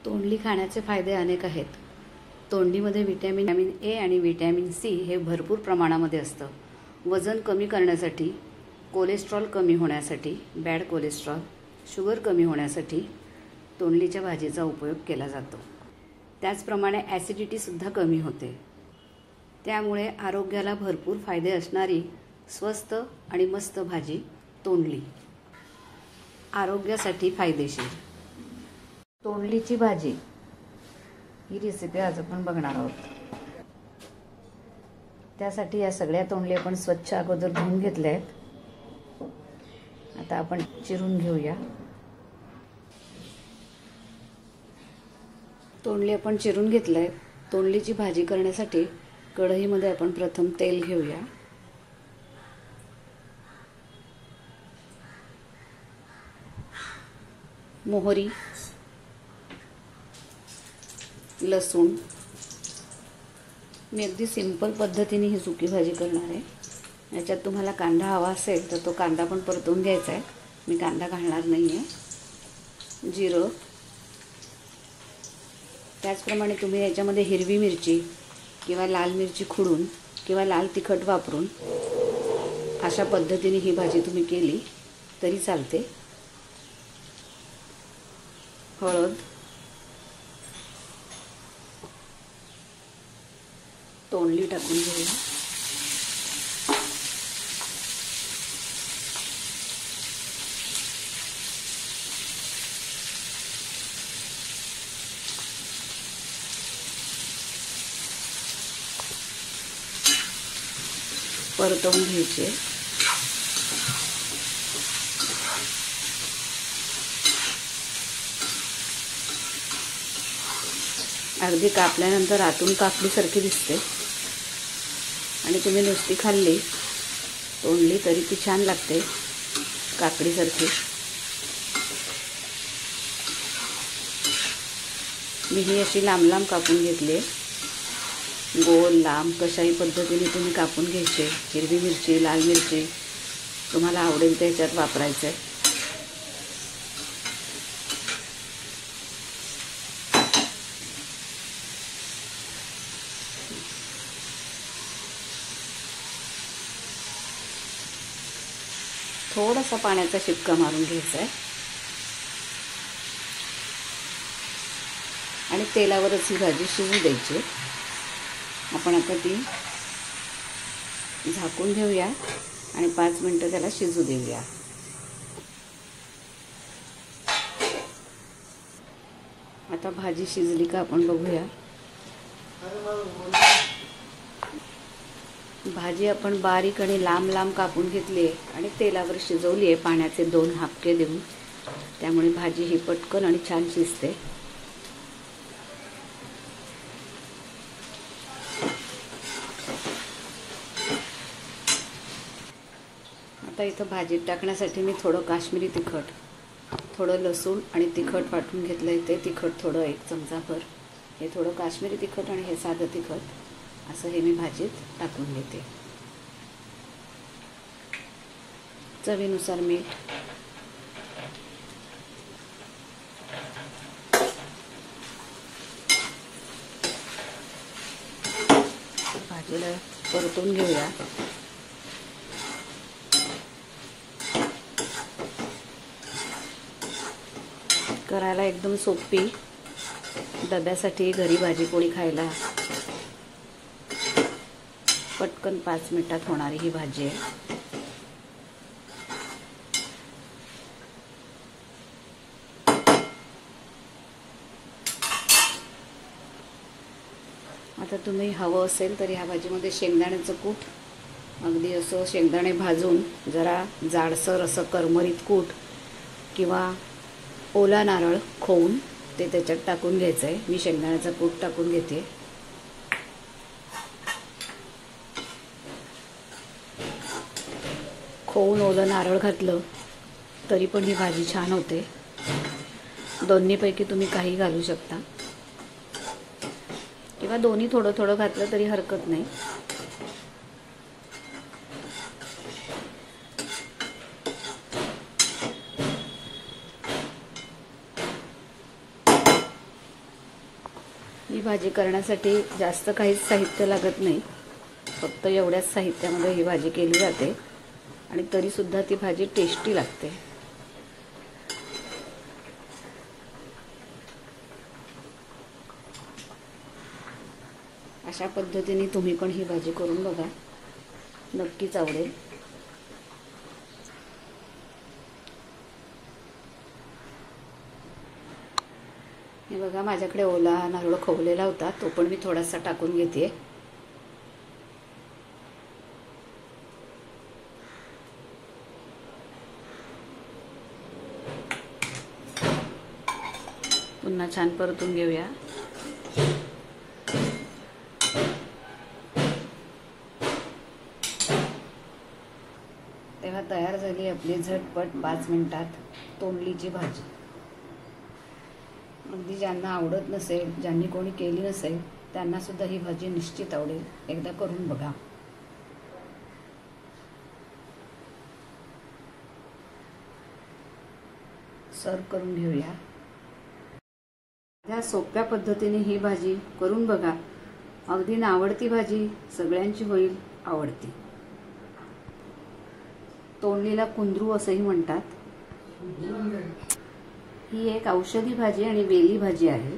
तोंडली खाण्याचे फायदे अनेक आहेत। तोंडलीमध्ये व्हिटॅमिन ए आणि व्हिटॅमिन सी हे भरपूर प्रमाणामध्ये असतं। वजन कमी करण्यासाठी, कोलेस्ट्रॉल कमी होण्यासाठी, बॅड कोलेस्ट्रॉल, शुगर कमी होण्यासाठी तोंडलीच्या भाजीचा उपयोग केला जातो। त्याचप्रमाणे ॲसिडिटीसुद्धा कमी होते। त्यामुळे आरोग्याला भरपूर फायदे असणारी स्वस्त आणि मस्त भाजी तोंडली। आरोग्यासाठी फायदेशीर तोंडलीची भाजी ही रेसिपी आज आपण बघणार आहोत। त्यासाठी या सगळ्या तोंडली आपण स्वच्छ अगोदर धुवून घेतल्या आहेत। आता आपण चिरून घेऊया। तोंडली आपण चिरून घेतलंय। तोंडलीची भाजी करण्यासाठी कढईमध्ये आपण प्रथम तेल घेऊया। मोहरी, लसूण, मी अगदी सिंपल पद्धतीने ही सुकी भाजी करणार आहे। याच्यात तुम्हाला कांदा हवा असेल तर तो कांदा पण परतून घ्यायचा आहे। मी कांदा घालणार नाही आहे। जिरं, त्याचप्रमाणे तुम्ही याच्यामध्ये हिरवी मिरची किंवा लाल मिरची खुडून किंवा लाल तिखट वापरून अशा पद्धतीने ही भाजी तुम्ही केली तरी चालते। हळद, तोंडली टाकून घेऊया। परतवून घ्यायचे। अगदी कापल्यानंतर आतून काकडीसारखी दिसते आणि तुम्ही नुसती खाल्ली तोंडली तरी ती छान लागते काकडीसारखी। मी ही अशी लांब लांब कापून घेतली। गोल लांब कशाही पद्धतीने तुम्ही कापून घ्यायचे। हिरवी मिरची, लाल मिरची तुम्हाला आवडेल ते ह्याच्यात वापरायचं आहे। थोडासा पाण्याचा शिपका मारून घ्यायचा आहे आणि तेलावरच ही भाजी शिजू द्यायची। आपण आता ती झाकून घेऊया आणि 5 मिनिटं त्याला शिजू देऊया। आता भाजी शिजली का आपण बघूया। भाजी आपण बारीक आणि लांब लांब कापून घेतली आहे आणि तेलावर शिजवली आहे पाण्याचे 2 हापके देऊन। त्यामुळे भाजी ही पटकन आणि छान शिजते। आता इथं भाजीत टाकण्यासाठी मी थोडं काश्मीरी तिखट, थोडं लसूण आणि तिखट वाटून घेतलं आहे। ते तिखट थोडं 1 चमचाभर, हे थोडं काश्मीरी तिखट आणि हे साधं तिखट असं हे मी भाजीत टाकून घेते। चवीनुसार मीठ, भाजीला परतून घेऊया। करायला एकदम सोपी, डब्यासाठी घरी भाजी पोळी खायला पटकन 5 मिनिटात होणारी ही भाजी आहे। आता तुम्ही हवं असेल तर ह्या भाजीमध्ये शेंगदाण्याचं कूट, अगदी असं शेंगदाणे भाजून जरा जाडसर असं करमरीत कूट किंवा ओला नारळ खोवून ते त्याच्यात टाकून घ्यायचं आहे। मी शेंगदाण्याचं कूट टाकून घेते। खोवून ओलं नारळ घातलं तरी पण ही भाजी छान होते। दोन्हीपैकी तुम्ही काही घालू शकता किंवा दोन्ही थोडं थोडं घातलं तरी हरकत नाही। ही भाजी करण्यासाठी जास्त काहीच साहित्य लागत नाही, फक्त एवढ्याच साहित्यामध्ये ही भाजी केली जाते आणि तरीसुद्धा ती भाजी टेस्टी लागते. अशा पद्धतीने तुम्ही पण ही भाजी करून बघा, नक्कीच आवडेल. हे बघा, माझ्याकडे ओला नारळ खवलेला होता, तो पण मी थोडासा टाकून घेते. पुन्हा छान परतून घेऊया. तेव्हा तयार झाली आपली झटपट 5 मिनिटात तोंडलीची भाजी. अगदी ज्यांना आवडत नसेल, ज्यांनी कोणी केली नसेल, त्यांना सुद्धा ही भाजी निश्चित आवडेल. एकदा करून बघा. सर्व करून घेऊया. या सोप्या पद्धतीने ही भाजी करून बघा. अगदी नावडती भाजी सगळ्यांची होईल आवडती. तोंडलीला कुंद्रू असंही म्हणतात. ही एक औषधी भाजी आणि वेली भाजी आहे.